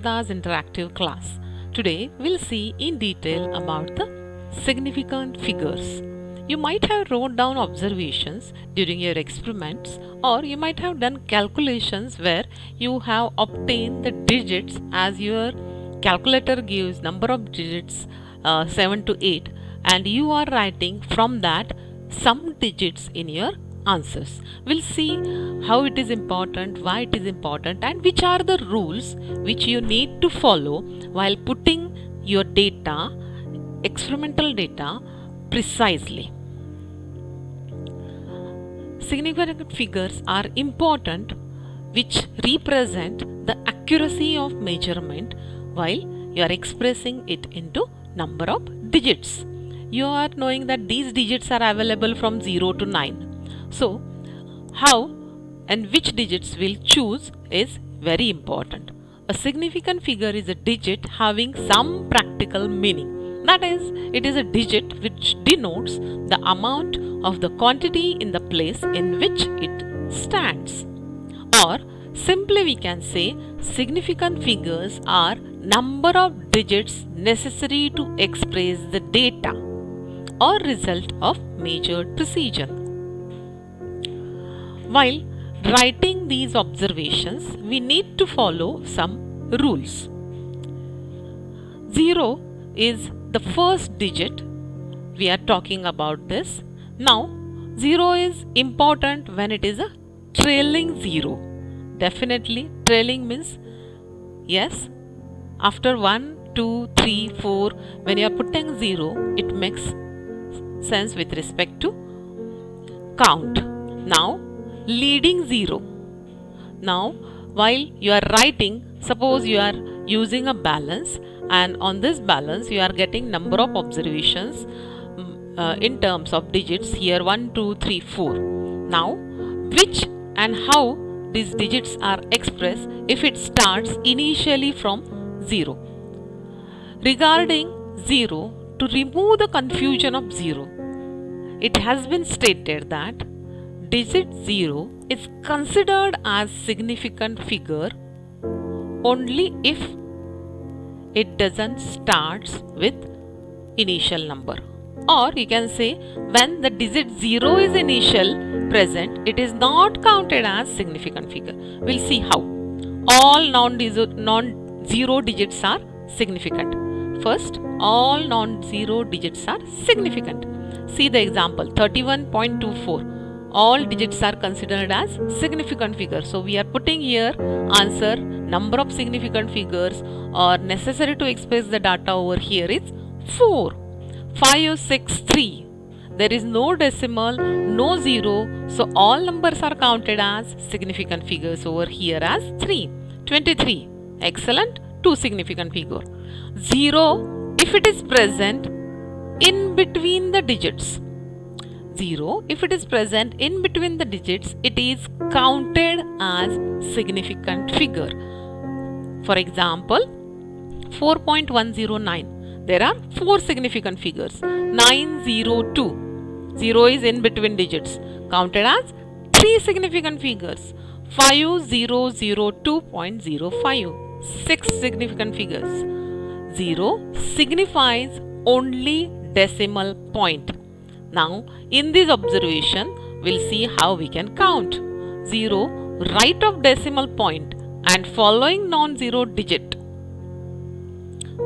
Shraddha's interactive class. Today we'll see in detail about the significant figures. You might have wrote down observations during your experiments, or you might have done calculations where you have obtained the digits as your calculator gives number of digits 7 to 8, and you are writing from that some digits in your answers. We'll see how it is important, why it is important, and which are the rules which you need to follow while putting your data, experimental data, precisely. Significant figures are important which represent the accuracy of measurement while you are expressing it into number of digits. You are knowing that these digits are available from 0 to 9. So, how and which digits we'll choose is very important. A significant figure is a digit having some practical meaning. That is, it is a digit which denotes the amount of the quantity in the place in which it stands. Or simply we can say significant figures are number of digits necessary to express the data or result of measured precision. While writing these observations, we need to follow some rules. 0 is the first digit. We are talking about this. Now, 0 is important when it is a trailing 0. Definitely, trailing means yes, after 1, 2, 3, 4, when you are putting 0, it makes sense with respect to count. Now, leading 0. Now, while you are writing, suppose you are using a balance, and on this balance you are getting number of observations in terms of digits here 1, 2, 3, 4. Now, which and how these digits are expressed if it starts initially from 0. Regarding 0, to remove the confusion of 0, it has been stated that digit 0 is considered as significant figure only if it doesn't start with initial number. Or you can say when the digit 0 is initial present, it is not counted as significant figure. We'll see how. All non-zero digits are significant. First, all non-zero digits are significant. See the example 31.24. All digits are considered as significant figures. So we are putting here answer number of significant figures or necessary to express the data over here is 4. 563. There is no decimal, no zero. So all numbers are counted as significant figures over here as 3. 23. Excellent. 2 significant figure. 0 if it is present in between the digits. 0 if it is present in between the digits, it is counted as significant figure. For example, 4.109. There are 4 significant figures. 902. 0 is in between digits, counted as 3 significant figures. 5002.05. 6 significant figures. 0 signifies only decimal point. Now, in this observation, we'll see how we can count. 0 right of decimal point and following non-zero digit.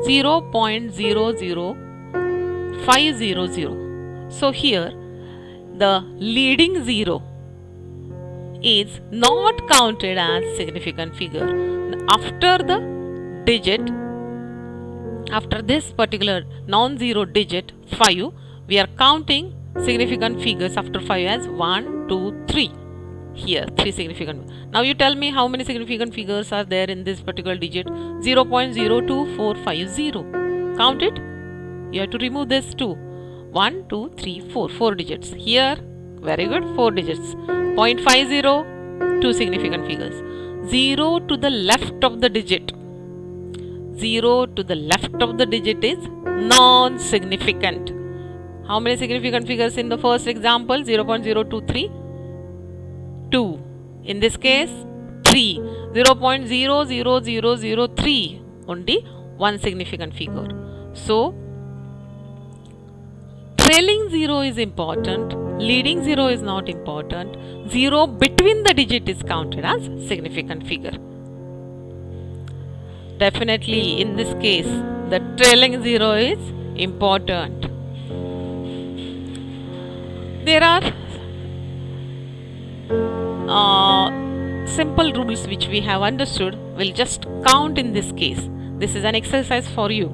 0.00500. So here, the leading 0 is not counted as significant figure. After the digit, after this particular non-zero digit 5, we are counting significant figures after 5 as 1, 2, 3. Here 3 significant. Now you tell me how many significant figures are there in this particular digit. 0.02450. Count it. You have to remove this 2. 1, 2, 3, 4. 4 digits. Here, very good, 4 digits. 0.50, 2 significant figures. 0 to the left of the digit. 0 to the left of the digit is non-significant. How many significant figures in the first example? 0.023. 2. In this case, 3. 0.00003. only one significant figure. So trailing 0 is important, leading 0 is not important. 0 between the digit is counted as significant figure. Definitely in this case, the trailing 0 is important. There are simple rules which we have understood. We'll just count in this case. This is an exercise for you.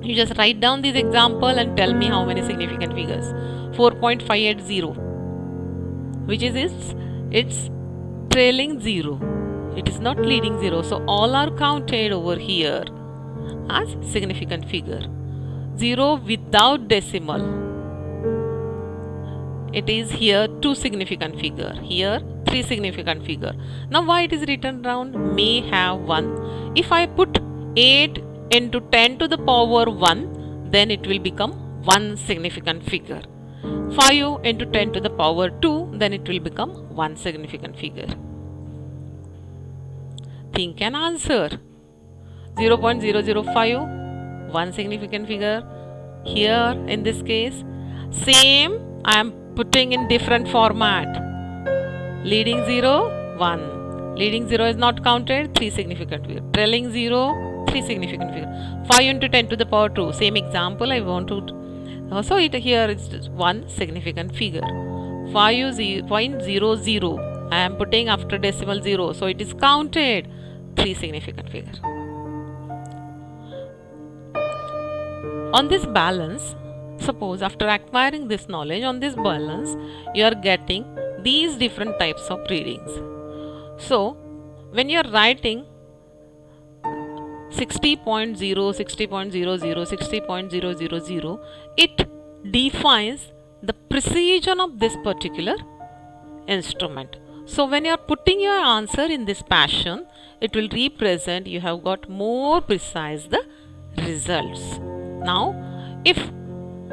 You just write down this example and tell me how many significant figures. 4.580, which is it's trailing 0. It is not leading 0. So all are counted over here as significant figure. 0 without decimal. It is here 2 significant figure. Here 3 significant figure. Now why it is written down? May have 1. If I put 8 into 10 to the power 1, then it will become 1 significant figure. 5 into 10 to the power 2, then it will become 1 significant figure. Think and answer. 0.005, 1 significant figure. Here in this case, same I am putting in different format. Leading 0, 1. Leading 0 is not counted, 3 significant figure. Trailing 0, 3 significant figure. 5 into 10 to the power 2. Same example I want to. So it here is 1 significant figure. 5.00 I am putting after decimal 0. So it is counted 3 significant figure. On this balance, suppose after acquiring this knowledge, on this balance you are getting these different types of readings. So when you are writing 60.0, 60.00, 60.000, it defines the precision of this particular instrument. So when you are putting your answer in this fashion, it will represent you have got more precise the results. Now if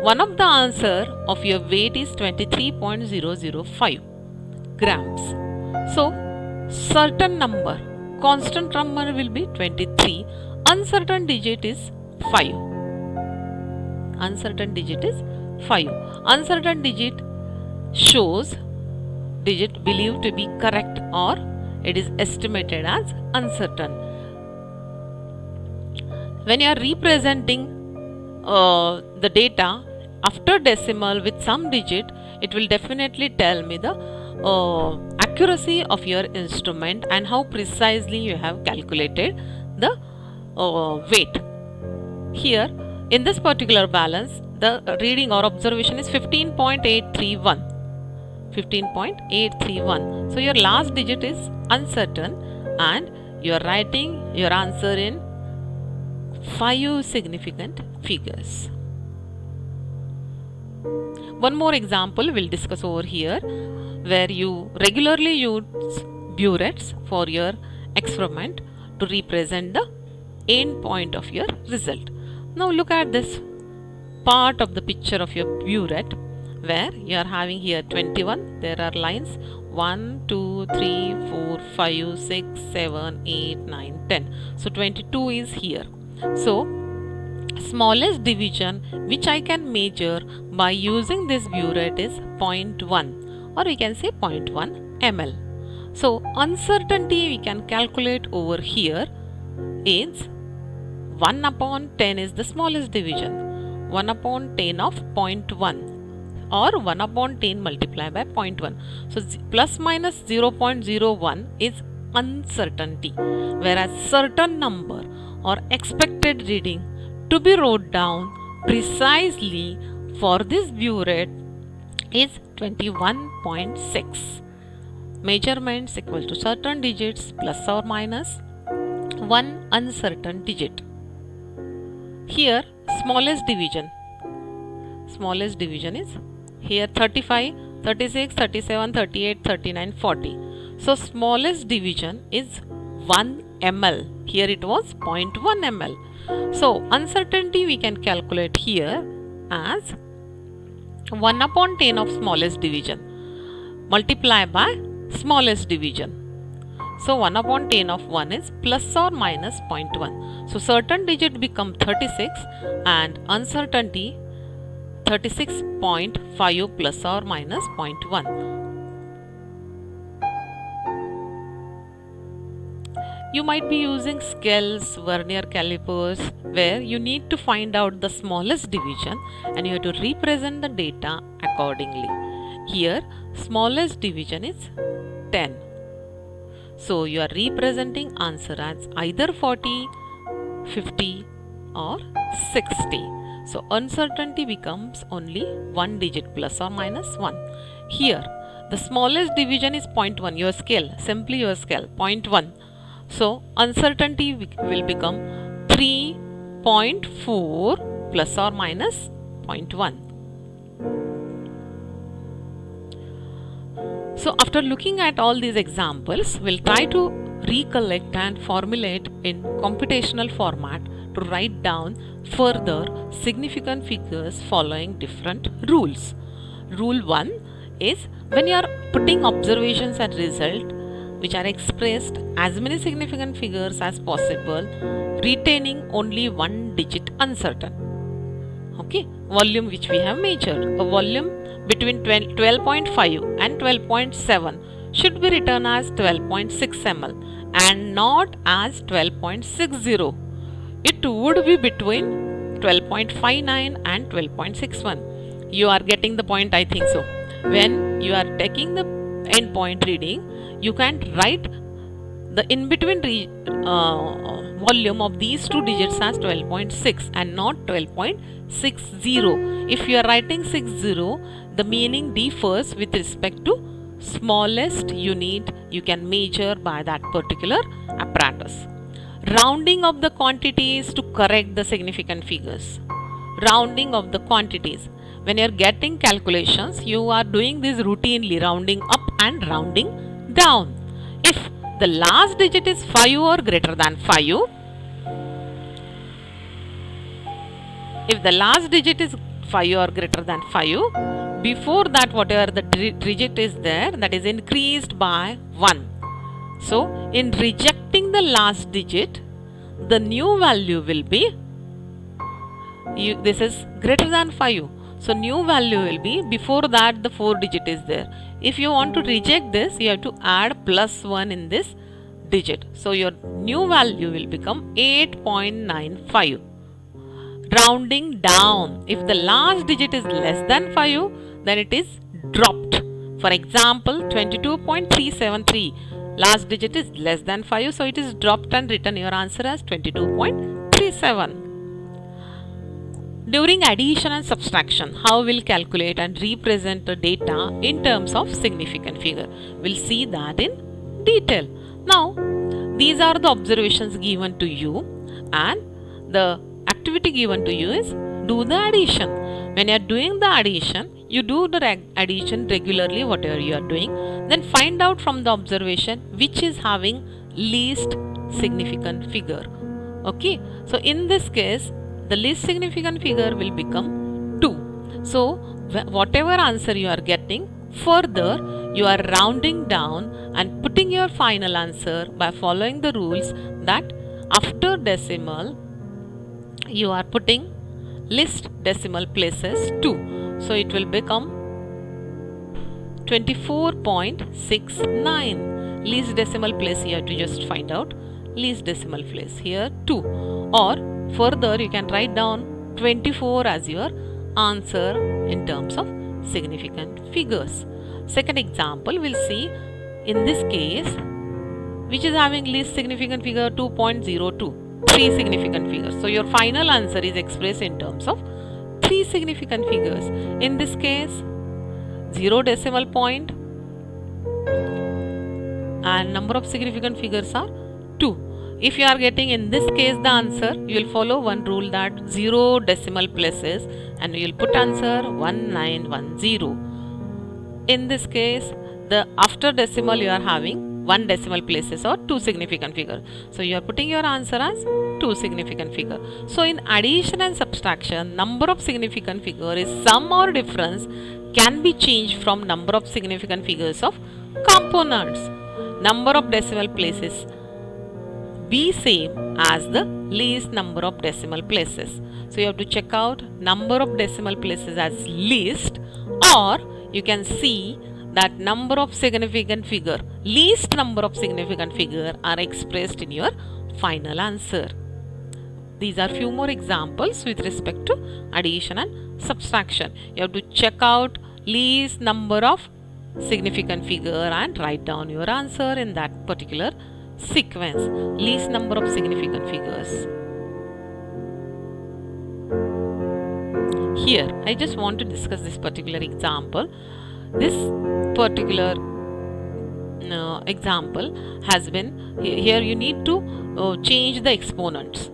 one of the answer of your weight is 23.005 grams, so certain number, constant number will be 23, uncertain digit is 5. Uncertain digit is 5. Uncertain digit shows digit believed to be correct or it is estimated as uncertain. When you are representing the data after decimal with some digit, it will definitely tell me the accuracy of your instrument and how precisely you have calculated the weight. Here in this particular balance, the reading or observation is 15.831. 15.831. So your last digit is uncertain and you are writing your answer in 5 significant figures. One more example we'll discuss over here, where you regularly use burettes for your experiment to represent the end point of your result. Now look at this part of the picture of your burette, where you are having here 21. There are lines 1, 2, 3, 4, 5, 6, 7, 8, 9, 10. So 22 is here. So smallest division which I can measure by using this burette is 0.1, or we can say 0.1 ml. So uncertainty we can calculate over here is 1 upon 10 is the smallest division. 1 upon 10 of 0.1 or 1 upon 10 multiplied by 0.1. So plus minus 0.01 is uncertainty, whereas certain number or expected reading to be wrote down precisely for this burette is 21.6. Measurements equal to certain digits plus or minus 1 uncertain digit. Here smallest division is here 35, 36, 37, 38, 39, 40. So smallest division is 1 ml. Here it was 0.1 ml. So uncertainty we can calculate here as 1 upon 10 of smallest division multiply by smallest division. So 1 upon 10 of 1 is plus or minus 0.1. So certain digit become 36 and uncertainty 36.5 plus or minus 0.1. You might be using scales, vernier calipers, where you need to find out the smallest division and you have to represent the data accordingly. Here, smallest division is 10. So you are representing answer as either 40, 50 or 60. So uncertainty becomes only one digit plus or minus 1. Here, the smallest division is 0.1, your scale, simply your scale, 0.1. So uncertainty will become 3.4 plus or minus 0.1. So after looking at all these examples, we'll try to recollect and formulate in computational format to write down further significant figures following different rules. Rule 1 is when you are putting observations and result which are expressed as many significant figures as possible, retaining only one digit uncertain. Okay, volume which we have measured, a volume between 12.5 and 12.7 should be written as 12.6 ml and not as 12.60. It would be between 12.59 and 12.61. You are getting the point, I think so. When you are taking the end point reading, you can write the in between volume of these two digits as 12.6 and not 12.60. If you are writing 60, the meaning differs with respect to smallest unit you can measure by that particular apparatus. Rounding of the quantities to correct the significant figures. Rounding of the quantities. When you are getting calculations, you are doing this routinely, rounding up and rounding down. If the last digit is 5 or greater than 5, if the last digit is 5 or greater than 5, before that whatever the digit is there, that is increased by 1. So in rejecting the last digit, the new value will be, this is greater than 5. So new value will be, before that the 4 digit is there. If you want to reject this, you have to add plus 1 in this digit. So your new value will become 8.95. Rounding down. If the last digit is less than 5, then it is dropped. For example, 22.373. Last digit is less than 5, so it is dropped and written your answer as 22.37. During addition and subtraction, how we'll calculate and represent the data in terms of significant figure? We'll see that in detail. Now, these are the observations given to you and the activity given to you is do the addition. When you are doing the addition, you do the addition regularly, whatever you are doing. Then find out from the observation which is having least significant figure. Okay. So, in this case, the least significant figure will become 2. So, whatever answer you are getting, further you are rounding down and putting your final answer by following the rules that after decimal you are putting least decimal places 2. So, it will become 24.69. Least decimal place you have to just find out. Least decimal place here 2. Or further you can write down 24 as your answer in terms of significant figures. Second example, we'll see in this case which is having least significant figure 2.02. 3 significant figures. So your final answer is expressed in terms of 3 significant figures. In this case, 0 decimal point and number of significant figures are 2. If you are getting in this case the answer, you will follow one rule that 0 decimal places and you will put answer 1910. In this case, the after decimal you are having 1 decimal places or 2 significant figure. So you are putting your answer as 2 significant figure. So in addition and subtraction, number of significant figure is sum or difference can be changed from number of significant figures of components. number of decimal places be same as the least number of decimal places. So you have to check out number of decimal places as least, or you can see that number of significant figure, least number of significant figure are expressed in your final answer. These are few more examples with respect to addition and subtraction. You have to check out least number of significant figure and write down your answer in that particular sequence. Least number of significant figures. Here I just want to discuss this particular example. This particular example has been, here you need to change the exponents,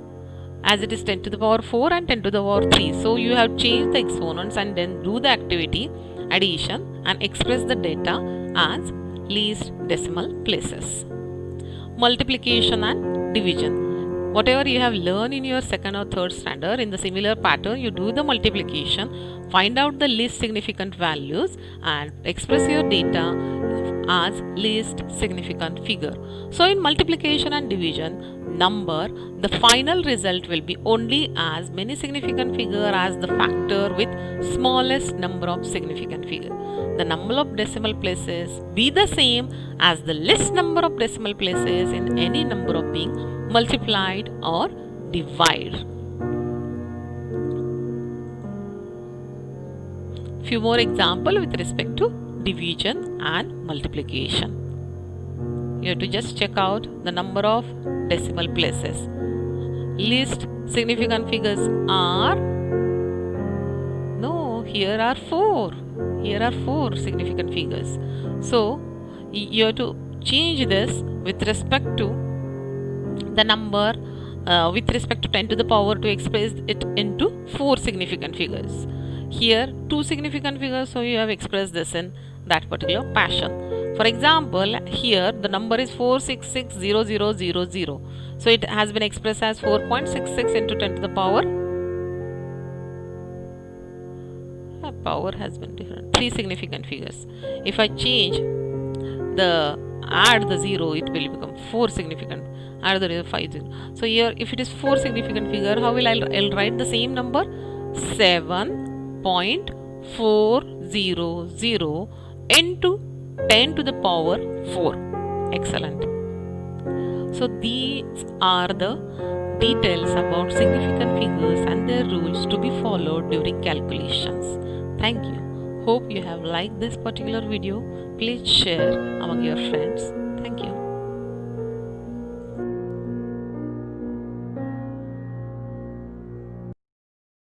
as it is 10 to the power 4 and 10 to the power 3. So you have changed the exponents and then do the activity addition and express the data as least decimal places. Multiplication and division. Whatever you have learned in your second or third standard, in the similar pattern you do the multiplication, find out the least significant values and express your data as least significant figure. So in multiplication and division number, the final result will be only as many significant figure as the factor with smallest number of significant figure. The number of decimal places be the same as the least number of decimal places in any number of being multiplied or divided. Few more example with respect to division and multiplication. You have to just check out the number of decimal places. Least significant figures are, no, here are 4. Here are 4 significant figures. So you have to change this with respect to the number with respect to 10 to the power to express it into 4 significant figures. Here 2 significant figures, so you have expressed this in that particular fashion. For example, here the number is 4660000. So it has been expressed as 4.66 into 10 to the power. Power has been different. 3 significant figures. If I change add the 0, it will become 4 significant. Add the 5 0. So here if it is 4 significant figure, how will I'll write the same number? 7.400 into 10 to the power 4. Excellent. So these are the details about significant figures and their rules to be followed during calculations. Thank you. Hope you have liked this particular video. Please share among your friends.